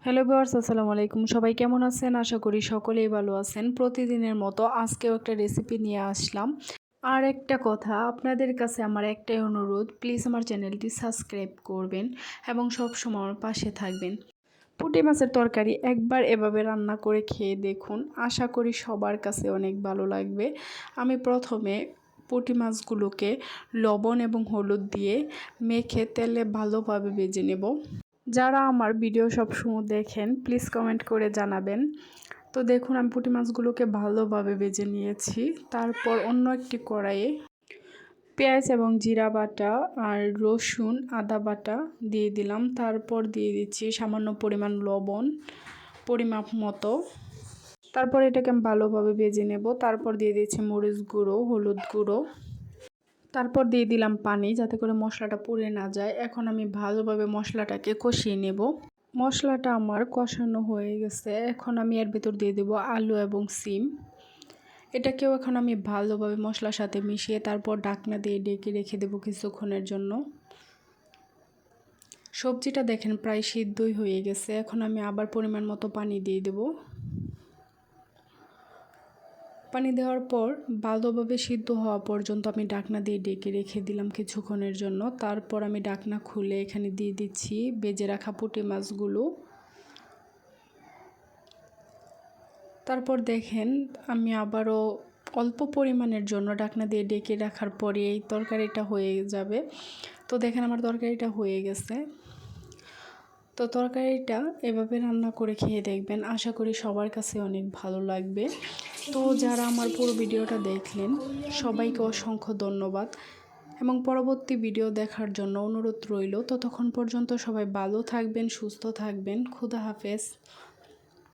Hello viewers, আসসালামু আলাইকুম। সবাই কেমন আছেন? আশা করি সকলেই ভালো আছেন। প্রতিদিনের মতো আজকেও একটা রেসিপি নিয়ে আসলাম। আর একটা কথা, আপনাদের কাছে আমার একটাই অনুরোধ, প্লিজ আমার চ্যানেলটি সাবস্ক্রাইব করবেন এবং সবসময় আমার পাশে থাকবেন। পুঁটি মাছের তরকারি একবার এভাবে রান্না করে খেয়ে দেখুন, আশা করি সবার কাছে অনেক ভালো লাগবে। আমি প্রথমে পুঁটি মাছগুলোকে লবণ এবং হলুদ দিয়ে মেখে তেলে ভালোভাবে ভেজে নেব। যারা আমার ভিডিও সবসময় দেখেন প্লিজ কমেন্ট করে জানাবেন। তো দেখুন, আমি পুঁটি মাছগুলোকে ভালোভাবে ভেজে নিয়েছি। তারপর অন্য একটি কড়াইয়ে পেঁয়াজ এবং জিরা বাটা আর রসুন আদা বাটা দিয়ে দিলাম। তারপর দিয়ে দিচ্ছি সামান্য পরিমাণ লবণ, পরিমাপ মতো। তারপর এটাকে আমি ভালোভাবে ভেজে নেব। তারপর দিয়ে দিচ্ছি মরিচ গুঁড়ো, হলুদ গুঁড়ো। তারপর দিয়ে দিলাম পানি, যাতে করে মশলাটা পুড়ে না যায়। এখন আমি ভালোভাবে মশলাটাকে কষিয়ে নেব। মশলাটা আমার কষানো হয়ে গেছে। এখন আমি এর ভিতর দিয়ে দেব আলু এবং সিম। এটাকেও এখন আমি ভালোভাবে মশলার সাথে মিশিয়ে তারপর ঢাকনা দিয়ে ঢেকে রেখে দেব কিছুক্ষণের জন্য। সবজিটা দেখেন প্রায় সিদ্ধই হয়ে গেছে। এখন আমি আবার পরিমাণ মতো পানি দিয়ে দেব। পানি দেওয়ার পর ভালোভাবে সিদ্ধ হওয়া পর্যন্ত আমি ঢাকনা দিয়ে ঢেকে রেখে দিলাম কিছুক্ষণের জন্য। তারপর আমি ঢাকনা খুলে এখানে দিয়ে দিচ্ছি ভেজে রাখা পুঁটি মাছগুলো। তারপর দেখেন আমি আবারও অল্প পরিমাণের জন্য ঢাকনা দিয়ে ঢেকে রাখার পরে এই তরকারিটা হয়ে যাবে। তো দেখেন আমার তরকারিটা হয়ে গেছে। তো তরকারিটা এভাবে রান্না করে খেয়ে দেখবেন, আশা করি সবার কাছে অনেক ভালো লাগবে। তো যারা আমার পুরো ভিডিওটা দেখলেন সবাইকে অসংখ্য ধন্যবাদ এবং পরবর্তী ভিডিও দেখার জন্য অনুরোধ রইল। ততক্ষণ পর্যন্ত সবাই ভালো থাকবেন, সুস্থ থাকবেন। খোদা হাফেজ।